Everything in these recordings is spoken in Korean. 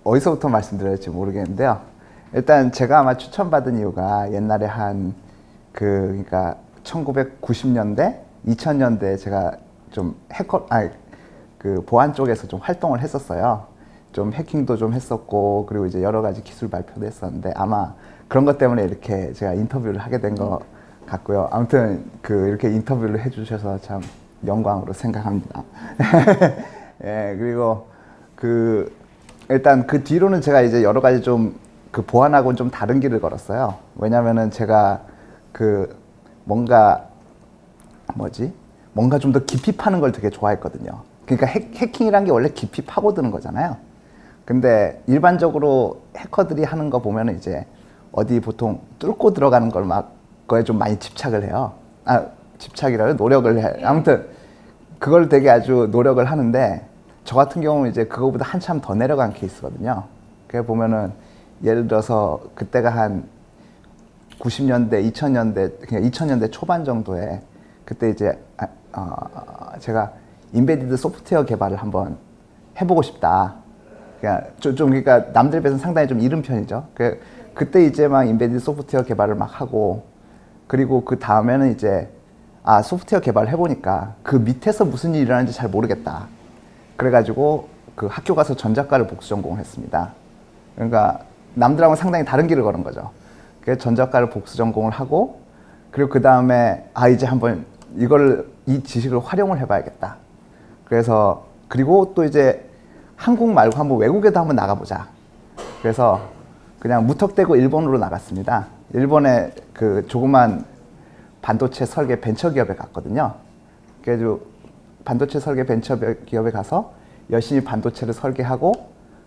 어디서부터 말씀드려야 할지 모르겠는데요. 일단 제가 아마 추천받은 이유가 옛날에 그러니까 1990년대, 2000년대 제가 좀 보안 쪽에서 좀 활동을 했었어요. 좀 해킹도 좀 했었고, 그리고 이제 여러 가지 기술 발표도 했었는데, 아마 그런 것 때문에 이렇게 제가 인터뷰를 하게 된 것 같고요. 아무튼 이렇게 인터뷰를 해주셔서 참 영광으로 생각합니다. 예, 그리고 일단 그 뒤로는 제가 이제 여러 가지 좀 보안하고는 좀 다른 길을 걸었어요. 왜냐면은 제가 뭔가 뭔가 좀 더 깊이 파는 걸 되게 좋아했거든요. 그러니까 해킹이란 게 원래 깊이 파고드는 거잖아요. 근데 일반적으로 해커들이 하는 거 보면은 이제 어디 보통 뚫고 들어가는 거에 좀 많이 집착을 해요. 집착이라고 노력을 해. 아무튼 그걸 되게 아주 노력을 하는데, 저 같은 경우는 이제 그거보다 한참 더 내려간 케이스거든요. 그래 보면은 예를 들어서 그때가 한 90년대, 2000년대, 그냥 2000년대 초반 정도에 그때 이제 제가 인베디드 소프트웨어 개발을 한번 해보고 싶다. 그러니까 남들 비해서 상당히 좀 이른 편이죠. 그때 이제 막 인베디드 소프트웨어 개발을 막 하고, 그리고 그 다음에는 이제 소프트웨어 개발을 해보니까 그 밑에서 무슨 일이 일어나는지 잘 모르겠다. 그래가지고 학교 가서 전자과를 복수 전공을 했습니다. 그러니까 남들하고는 상당히 다른 길을 걸은 거죠. 그래서 전자과를 복수 전공을 하고, 그리고 그 다음에 이제 한번 이 지식을 활용을 해봐야겠다. 그리고 또 이제 한국 말고 한번 외국에도 한번 나가보자. 그래서 그냥 무턱대고 일본으로 나갔습니다. 일본의 조그만 반도체 설계 벤처 기업에 갔거든요. 그래서 반도체 설계 벤처 기업에 가서 열심히 반도체를 설계하고,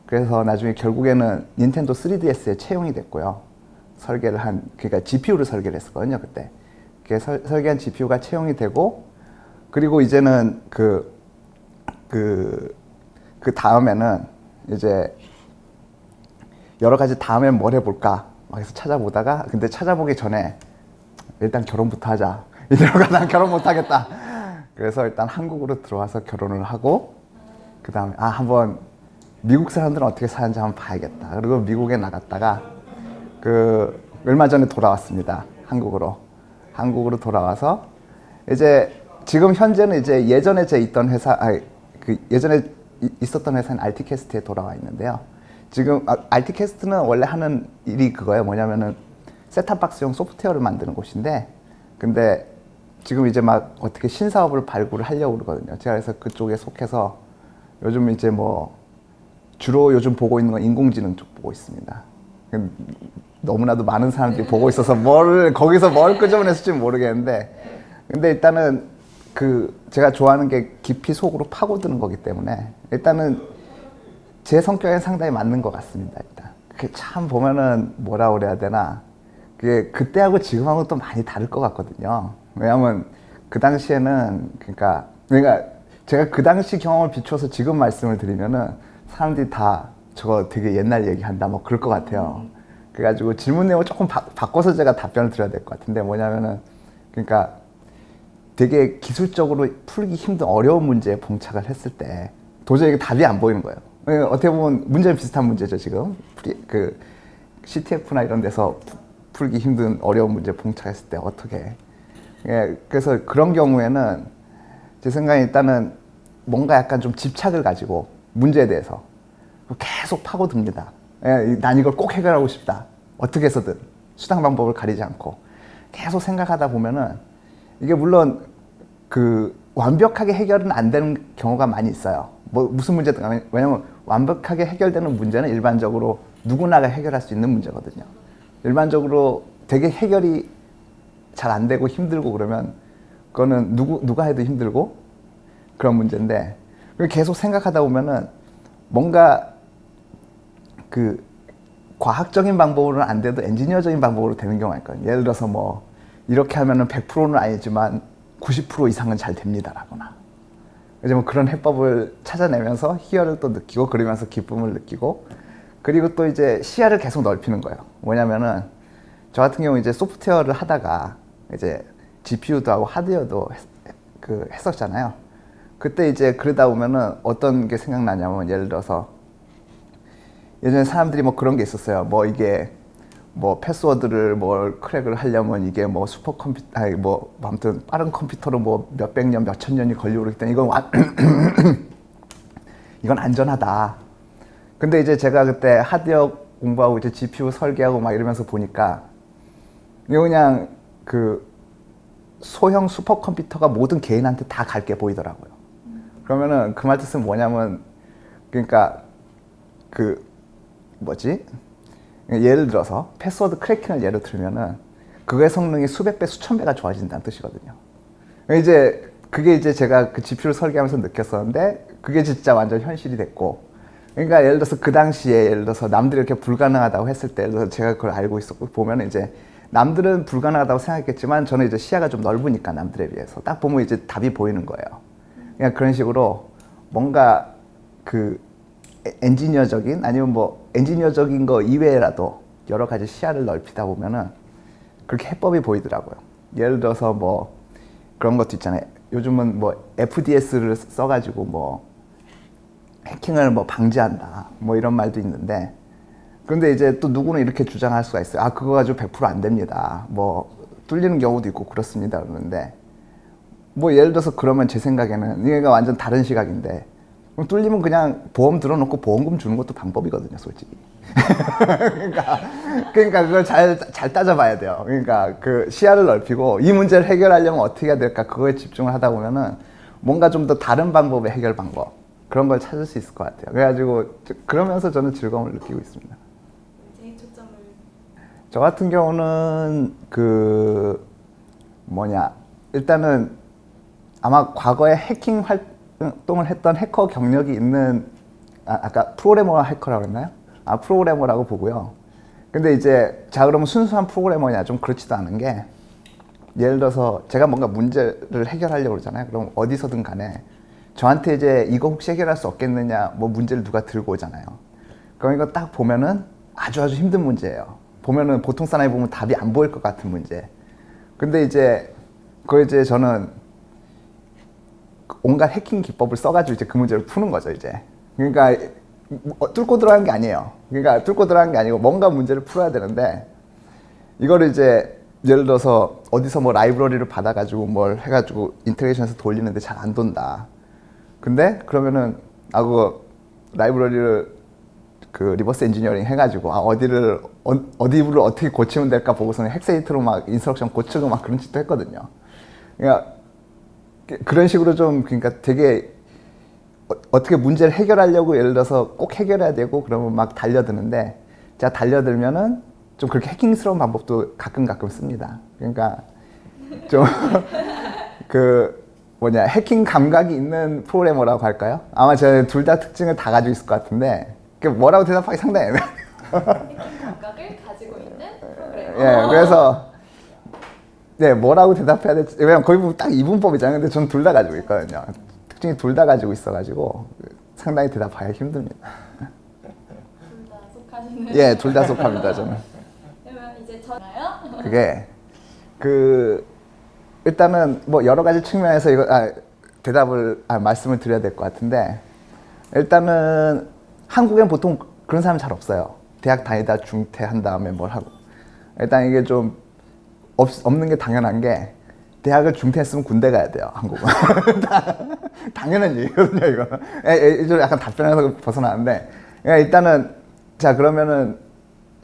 그래서 나중에 결국에는 닌텐도 3DS에 채용이 됐고요. 그러니까 GPU를 설계를 했었거든요, 그때. 설계한 GPU가 채용이 되고, 그리고 이제는 그 다음에는 이제 여러 가지 다음엔 뭘 해볼까 막 해서 찾아보다가, 근데 찾아보기 전에 일단 결혼부터 하자. 이대로가 난 결혼 못 하겠다. 그래서 일단 한국으로 들어와서 결혼을 하고, 그 다음에 한번 미국 사람들은 어떻게 사는지 한번 봐야겠다. 그리고 미국에 나갔다가 얼마 전에 돌아왔습니다. 한국으로 돌아와서 이제 지금 현재는 이제 예전에 예전에 있었던 회사는 알티캐스트에 돌아와 있는데요. 지금 알티캐스트는 원래 하는 일이 그거예요. 뭐냐면은 셋탑박스용 소프트웨어를 만드는 곳인데, 근데 지금 이제 막 어떻게 신사업을 발굴을 하려고 그러거든요. 제가 그래서 그쪽에 속해서 요즘 이제 주로 요즘 보고 있는 건 인공지능 쪽 보고 있습니다. 너무나도 많은 사람들이 보고 있어서 거기서 뭘 끄집어냈을지 모르겠는데, 근데 일단은 제가 좋아하는 게 깊이 속으로 파고드는 거기 때문에 일단은 제 성격에 상당히 맞는 것 같습니다. 일단 참 보면은 뭐라 그래야 되나, 그때하고 지금하고 또 많이 다를 것 같거든요. 왜냐하면 그 당시에는 그러니까 제가 그 당시 경험을 비추어서 지금 말씀을 드리면은 사람들이 다 저거 되게 옛날 얘기한다 뭐 그럴 것 같아요. 그래가지고 질문 내용을 조금 바꿔서 제가 답변을 드려야 될 것 같은데, 뭐냐면은 그러니까 되게 기술적으로 풀기 힘든 어려운 문제에 봉착을 했을 때 도저히 답이 안 보이는 거예요. 어떻게 보면 문제는 비슷한 문제죠. 지금 CTF나 이런 데서 풀기 힘든 어려운 문제에 봉착했을 때 어떻게. 그래서 그런 경우에는 제 생각에 일단은 뭔가 약간 좀 집착을 가지고 문제에 대해서 계속 파고듭니다. 난 이걸 꼭 해결하고 싶다. 어떻게 해서든 수단 방법을 가리지 않고 계속 생각하다 보면은 이게 물론 완벽하게 해결은 안 되는 경우가 많이 있어요. 무슨 문제든 간에. 왜냐면 완벽하게 해결되는 문제는 일반적으로 누구나가 해결할 수 있는 문제거든요. 일반적으로 되게 해결이 잘 안 되고 힘들고 그러면 그거는 누가 해도 힘들고 그런 문제인데, 계속 생각하다 보면은 뭔가 과학적인 방법으로는 안 돼도 엔지니어적인 방법으로 되는 경우가 있거든요. 예를 들어서 이렇게 하면은 100%는 아니지만 90% 이상은 잘 됩니다라거나. 이제 그런 해법을 찾아내면서 희열을 또 느끼고, 그러면서 기쁨을 느끼고, 그리고 또 이제 시야를 계속 넓히는 거예요. 뭐냐면은 저 같은 경우 이제 소프트웨어를 하다가 이제 GPU도 하고 하드웨어도 했었잖아요. 그때 이제 그러다 보면은 어떤 게 생각나냐면, 예를 들어서 예전에 사람들이 뭐 그런 게 있었어요. 뭐 이게 뭐 패스워드를 뭘 크랙을 하려면 이게 뭐 슈퍼컴퓨터 아니 뭐 아무튼 빠른 컴퓨터로 뭐 몇백 년 몇천 년이 걸리고 그랬기 때문에 이건 안전하다. 근데 이제 제가 그때 하드웨어 공부하고 이제 GPU 설계하고 막 이러면서 보니까 이거 그냥 그 소형 슈퍼컴퓨터가 모든 개인한테 다 갈 게 보이더라고요. 그러면은 그 말 뜻은 뭐냐면 그러니까 그 뭐지? 예를 들어서 패스워드 크래킹을 예로 들면은 그거의 성능이 수백 배, 수천 배가 좋아진다는 뜻이거든요. 이제 그게 이제 제가 그 GPU를 설계하면서 느꼈었는데 그게 진짜 완전 현실이 됐고, 그러니까 예를 들어서 그 당시에 예를 들어서 남들이 이렇게 불가능하다고 했을 때 예를 들어서 제가 그걸 알고 있었고 보면 이제 남들은 불가능하다고 생각했겠지만 저는 이제 시야가 좀 넓으니까 남들에 비해서 딱 보면 이제 답이 보이는 거예요. 그냥 그런 식으로 뭔가 그 엔지니어적인 아니면 뭐 엔지니어적인 거 이외에라도 여러 가지 시야를 넓히다 보면은 그렇게 해법이 보이더라고요. 예를 들어서 뭐 그런 것도 있잖아요. 요즘은 뭐 FDS를 써가지고 뭐 해킹을 뭐 방지한다 뭐 이런 말도 있는데, 그런데 이제 또 누구는 이렇게 주장할 수가 있어요. 아 그거 가지고 100%안 됩니다. 뭐 뚫리는 경우도 있고 그렇습니다. 그러는데 뭐 예를 들어서 그러면 제 생각에는 이게 완전 다른 시각인데, 그럼 뚫리면 그냥 보험 들어놓고 보험금 주는 것도 방법이거든요, 솔직히. 그러니까 그걸 잘 따져봐야 돼요. 그러니까 그 시야를 넓히고 이 문제를 해결하려면 어떻게 해야 될까 그거에 집중을 하다 보면은 뭔가 좀 더 다른 방법의 해결 방법 그런 걸 찾을 수 있을 것 같아요. 그래가지고 그러면서 저는 즐거움을 느끼고 있습니다. 이제 초점을 저 같은 경우는 그 뭐냐 일단은 아마 과거에 해킹 활동을 했던 해커 경력이 있는 아까 프로그래머 해커라고 했나요? 아 프로그래머라고 보고요. 근데 이제 자 그러면 순수한 프로그래머냐 좀 그렇지도 않은 게, 예를 들어서 제가 뭔가 문제를 해결하려고 그러잖아요. 그럼 어디서든 간에 저한테 이제 이거 혹시 해결할 수 없겠느냐 뭐 문제를 누가 들고 오잖아요. 그럼 이거 딱 보면은 아주 힘든 문제예요. 보면은 보통 사람이 보면 답이 안 보일 것 같은 문제. 근데 이제 그걸 이제 저는 온갖 해킹 기법을 써가지고 이제 그 문제를 푸는 거죠, 이제. 그러니까 뚫고 들어간 게 아니에요. 그러니까 뚫고 들어간 게 아니고 뭔가 문제를 풀어야 되는데, 이거를 이제 예를 들어서 어디서 뭐 라이브러리를 받아가지고 뭘 해가지고 인터그레이션에서 돌리는데 잘 안 돈다. 근데 그러면은 그거 라이브러리를 그 리버스 엔지니어링 해가지고 어디를 어떻게 고치면 될까 보고서는 헥세이트로 막 인스트럭션 고치고 막 그런 짓도 했거든요. 그러니까 그런 식으로 좀 그러니까 되게 어떻게 문제를 해결하려고 예를 들어서 꼭 해결해야 되고 그러면 막 달려드는데, 제가 달려들면은 좀 그렇게 해킹스러운 방법도 가끔 씁니다. 그러니까 좀 그 뭐냐 해킹 감각이 있는 프로그래머라고 할까요? 아마 제가 둘 다 특징을 다 가지고 있을 것 같은데 뭐라고 대답하기 상당히 애매해요. 해킹 감각을 가지고 있는 프로그래머. 예, 그래서 네 뭐라고 대답해야 될지, 왜냐면 거기 보면 딱 이분법이잖아요. 근데 저는 둘 다 가지고 있거든요. 특징이 둘 다 가지고 있어가지고 상당히 대답하기 힘듭니다. 둘 다 속하시는. 예, 둘 다 속합니다 저는. 그러면 이제 저나요? 그게 그 일단은 뭐 여러 가지 측면에서 이거 말씀을 드려야 될 것 같은데, 일단은 한국엔 보통 그런 사람 잘 없어요. 대학 다니다 중퇴한 다음에 뭘 하고. 일단 이게 좀 없는 게 당연한 게, 대학을 중퇴했으면 군대 가야 돼요, 한국은. 당연한 얘기거든요, 이거. 좀 약간 답변에서 벗어나는데, 일단은 자 그러면은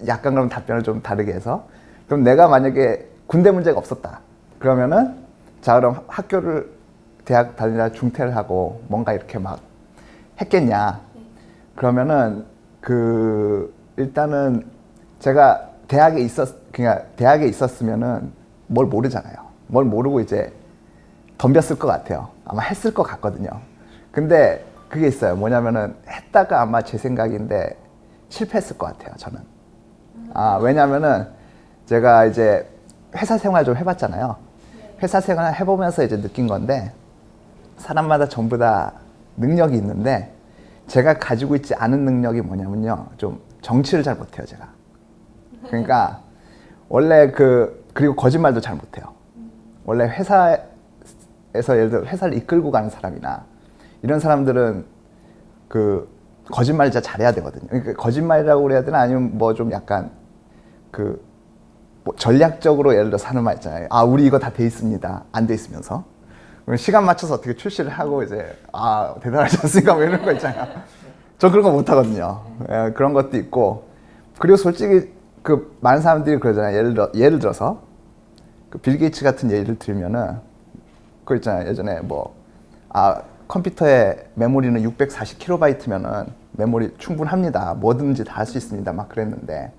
약간 그럼 답변을 좀 다르게 해서, 그럼 내가 만약에 군대 문제가 없었다. 그러면은 자 그럼 학교를 대학 다니다 중퇴를 하고 뭔가 이렇게 막 했겠냐? 그러면은 그 일단은 제가 그러니까 대학에 있었으면은 뭘 모르잖아요. 뭘 모르고 이제 덤볐을 것 같아요. 아마 했을 것 같거든요. 근데 그게 있어요. 뭐냐면은 했다가 아마 제 생각인데 실패했을 것 같아요, 저는. 왜냐면은 제가 이제 회사 생활 좀 해봤잖아요. 회사 생활 해보면서 이제 느낀 건데, 사람마다 전부 다 능력이 있는데 제가 가지고 있지 않은 능력이 뭐냐면요, 좀 정치를 잘 못해요, 제가. 그러니까 원래 그리고 거짓말도 잘 못해요. 원래 회사에서 예를 들어 회사를 이끌고 가는 사람이나 이런 사람들은 그 거짓말 진짜 잘해야 되거든요. 그러니까 거짓말이라고 그래야 되나 아니면 뭐 좀 약간 뭐 전략적으로 예를 들어서 하는 말 있잖아요. 아, 우리 이거 다 돼 있습니다. 안 돼 있으면서. 그럼 시간 맞춰서 어떻게 출시를 하고 이제 대단하지 않습니까? 뭐 이런 거 있잖아요. 저 그런 거 못 하거든요. 예, 그런 것도 있고. 그리고 솔직히 많은 사람들이 그러잖아요. 예를 들어서 빌 게이츠 같은 예를 들면은 그거 있잖아요. 예전에 컴퓨터의 메모리는 640kb면은 메모리 충분합니다. 뭐든지 다 할 수 있습니다. 막 그랬는데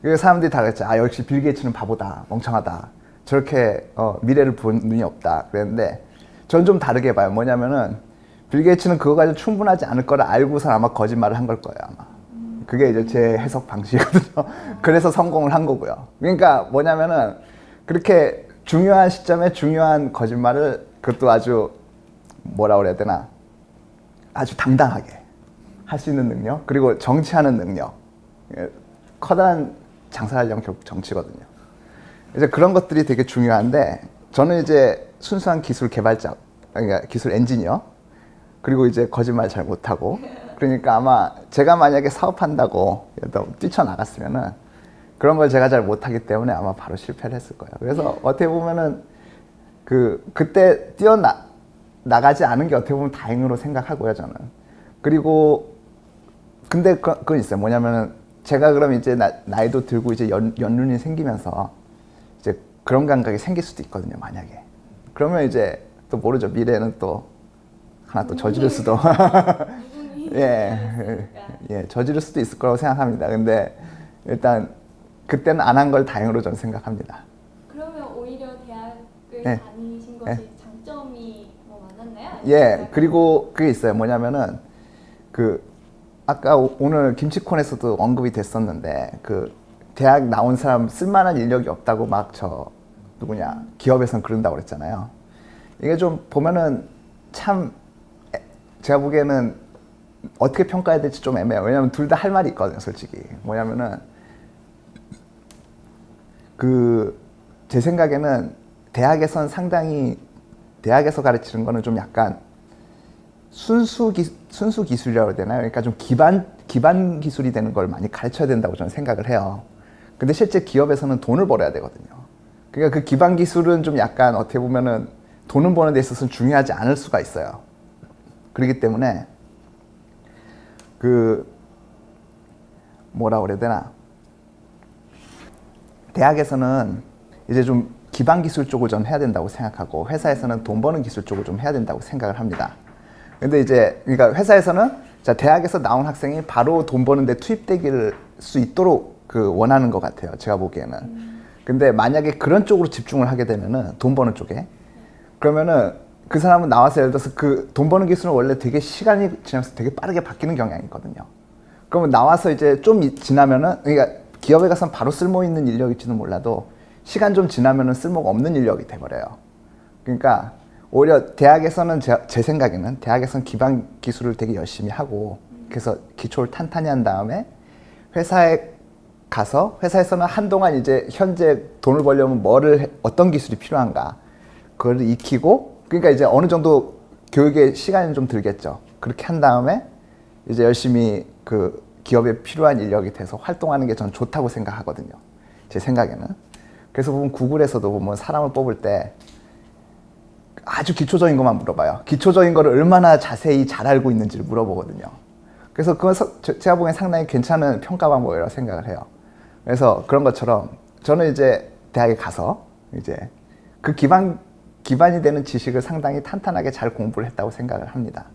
그 사람들이 다 그랬죠. 역시 빌 게이츠는 바보다, 멍청하다. 저렇게 미래를 본 눈이 없다. 그랬는데 전 좀 다르게 봐요. 뭐냐면은 빌 게이츠는 그거 가지고 충분하지 않을 거를 알고서 아마 거짓말을 한 걸 거예요. 아마. 그게 이제 제 해석 방식이거든요. 그래서 성공을 한 거고요. 그러니까 뭐냐면은 그렇게 중요한 시점에 중요한 거짓말을 그것도 아주 뭐라 그래야 되나 아주 당당하게 할 수 있는 능력, 그리고 정치하는 능력. 커다란 장사를 하려면 결국 정치거든요. 이제 그런 것들이 되게 중요한데 저는 이제 순수한 기술 개발자, 그러니까 기술 엔지니어, 그리고 이제 거짓말 잘 못하고, 그러니까 아마 제가 만약에 사업한다고 뛰쳐나갔으면은 그런 걸 제가 잘 못하기 때문에 아마 바로 실패를 했을 거예요. 그래서 어떻게 보면은 그때 뛰어나가지 않은 게 어떻게 보면 다행으로 생각하고요, 저는. 그리고 근데 그건 있어요. 뭐냐면은 제가 그럼 이제 나이도 들고 이제 연륜이 생기면서 이제 그런 감각이 생길 수도 있거든요, 만약에. 그러면 이제 또 모르죠. 미래는 또 하나 또 저지를 수도 예, 저지를 수도 있을 거라고 생각합니다. 근데 일단 그때는 안 한 걸 다행으로 저는 생각합니다. 그러면 오히려 대학을 네. 다니신 것이 장점이 뭐 많았나요? 예, 그리고 그게 있어요. 뭐냐면은 아까 오늘 김치콘에서도 언급이 됐었는데 대학 나온 사람 쓸만한 인력이 없다고 막 기업에선 그런다고 그랬잖아요. 이게 좀 보면은 참 제가 보기에는 어떻게 평가해야 될지 좀 애매해요. 왜냐면 둘 다 할 말이 있거든요, 솔직히. 뭐냐면은 제 생각에는 대학에선 상당히 대학에서 가르치는 거는 좀 약간 순수 기술이라고 해야 되나요? 그러니까 좀 기반 기술이 되는 걸 많이 가르쳐야 된다고 저는 생각을 해요. 근데 실제 기업에서는 돈을 벌어야 되거든요. 그러니까 그 기반 기술은 좀 약간 어떻게 보면은 돈을 버는 데 있어서는 중요하지 않을 수가 있어요. 그렇기 때문에 뭐라 그래야 되나? 대학에서는 이제 좀 기반 기술 쪽을 좀 해야 된다고 생각하고 회사에서는 돈 버는 기술 쪽을 좀 해야 된다고 생각을 합니다. 근데 이제 그러니까 회사에서는 대학에서 나온 학생이 바로 돈 버는 데 투입되길 수 있도록 원하는 것 같아요. 제가 보기에는. 근데 만약에 그런 쪽으로 집중을 하게 되면은 돈 버는 쪽에 그러면은 그 사람은 나와서 예를 들어서 돈 버는 기술은 원래 되게 시간이 지나면서 되게 빠르게 바뀌는 경향이 있거든요. 그러면 나와서 이제 좀 지나면은 그러니까 기업에 가서는 바로 쓸모 있는 인력일지는 몰라도 시간 좀 지나면은 쓸모가 없는 인력이 돼버려요. 그러니까 오히려 대학에서는 제 생각에는 대학에서는 기반 기술을 되게 열심히 하고 그래서 기초를 탄탄히 한 다음에 회사에 가서 회사에서는 한동안 이제 현재 돈을 벌려면 어떤 기술이 필요한가 그걸 익히고 그러니까 이제 어느 정도 교육에 시간이 좀 들겠죠. 그렇게 한 다음에 이제 열심히 기업에 필요한 인력이 돼서 활동하는 게 저는 좋다고 생각하거든요. 제 생각에는. 그래서 보면 구글에서도 보면 사람을 뽑을 때 아주 기초적인 것만 물어봐요. 기초적인 거를 얼마나 자세히 잘 알고 있는지를 물어보거든요. 그래서 그건 제가 보기엔 상당히 괜찮은 평가 방법이라고 생각을 해요. 그래서 그런 것처럼 저는 이제 대학에 가서 이제 기반이 되는 지식을 상당히 탄탄하게 잘 공부를 했다고 생각을 합니다.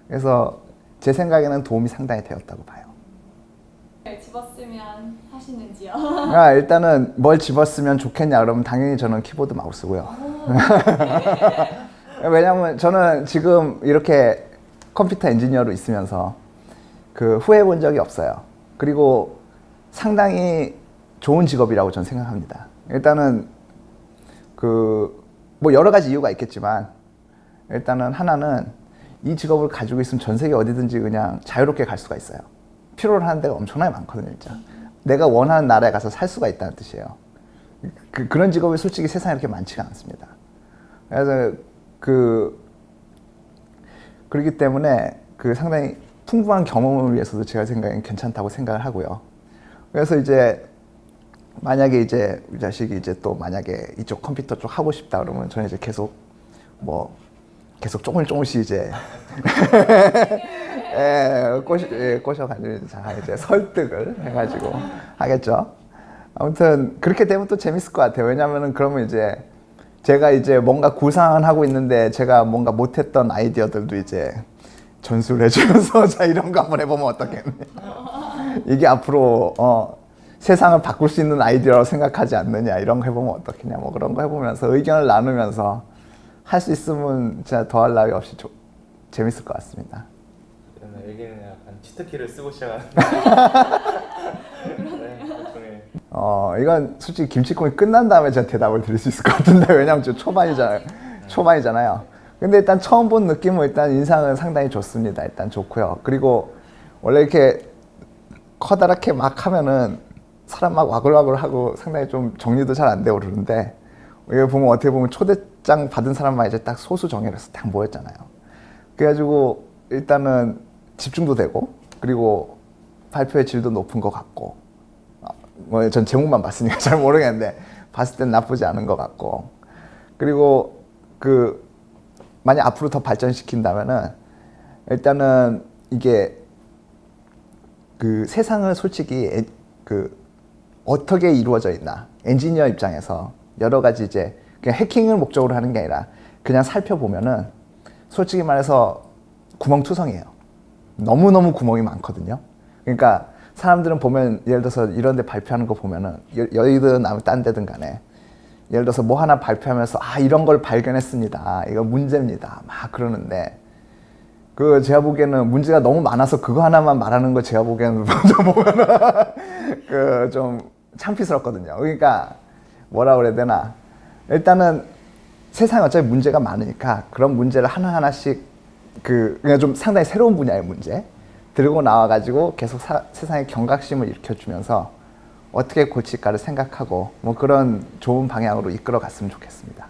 그래서 제 생각에는 도움이 상당히 되었다고 봐요. 집었으면 하시는지요? 일단은 뭘 집었으면 좋겠냐 그러면 당연히 저는 키보드 마우스 쓰고요. 왜냐면 저는 지금 이렇게 컴퓨터 엔지니어로 있으면서 후회해 본 적이 없어요. 그리고 상당히 좋은 직업이라고 저는 생각합니다. 일단은 뭐 여러 가지 이유가 있겠지만 일단은 하나는 이 직업을 가지고 있으면 전 세계 어디든지 그냥 자유롭게 갈 수가 있어요. 필요로 하는 데가 엄청나게 많거든요, 진짜. 내가 원하는 나라에 가서 살 수가 있다는 뜻이에요. 그런 직업이 솔직히 세상에 이렇게 많지가 않습니다. 그래서 그렇기 때문에 상당히 풍부한 경험을 위해서도 제가 생각엔 괜찮다고 생각을 하고요. 그래서 이제 만약에 이제 우리 자식이 이제 또 만약에 이쪽 컴퓨터 쪽 하고 싶다 그러면 저는 이제 계속 조금씩 이제 꼬셔가지고 이제 설득을 해가지고 하겠죠. 아무튼 그렇게 되면 또 재밌을 것 같아요. 왜냐면은 그러면 이제 제가 이제 뭔가 구상하고 있는데 제가 뭔가 못했던 아이디어들도 이제 전수를 해주면서 자 이런 거 한번 해보면 어떻겠냐. 이게 앞으로 세상을 바꿀 수 있는 아이디어라고 생각하지 않느냐 이런 거 해보면 어떻겠냐 뭐 그런 거 해보면서 의견을 나누면서 할 수 있으면 진짜 더할 나위 없이 재밌을 것 같습니다. 그러면 여기는 약간 치트키를 쓰고 시작하는 네, 이건 솔직히 김치국이 끝난 다음에 제가 대답을 드릴 수 있을 것 같은데 왜냐면 저 초반이잖아요. 근데 일단 처음 본 느낌은 일단 인상은 상당히 좋습니다. 일단 좋고요. 그리고 원래 이렇게 커다랗게 막 하면은 사람 막 와글와글 하고 상당히 좀 정리도 잘 안 되고 그러는데 이거 보면 어떻게 보면 초대장 받은 사람만 이제 딱 소수 정예로서 딱 모였잖아요. 그래가지고 일단은 집중도 되고 그리고 발표의 질도 높은 것 같고 뭐 전 제목만 봤으니까 잘 모르겠는데 봤을 땐 나쁘지 않은 것 같고 그리고 만약 앞으로 더 발전시킨다면은 일단은 이게 세상을 솔직히 어떻게 이루어져 있나 엔지니어 입장에서 여러 가지 이제 그냥 해킹을 목적으로 하는 게 아니라 그냥 살펴보면은 솔직히 말해서 구멍투성이에요. 너무너무 구멍이 많거든요. 그러니까 사람들은 보면 예를 들어서 이런 데 발표하는 거 보면은 여의든 아니면 딴 데든 간에 예를 들어서 뭐 하나 발표하면서 이런 걸 발견했습니다. 이거 문제입니다. 막 그러는데 제가 보기에는 문제가 너무 많아서 그거 하나만 말하는 거 제가 보기에는 좀 창피스럽거든요. 그러니까 뭐라 그래야 되나 일단은 세상에 어차피 문제가 많으니까 그런 문제를 하나하나씩 그냥 좀 상당히 새로운 분야의 문제 들고 나와가지고 계속 세상에 경각심을 일으켜주면서 어떻게 고칠까를 생각하고 뭐 그런 좋은 방향으로 이끌어 갔으면 좋겠습니다.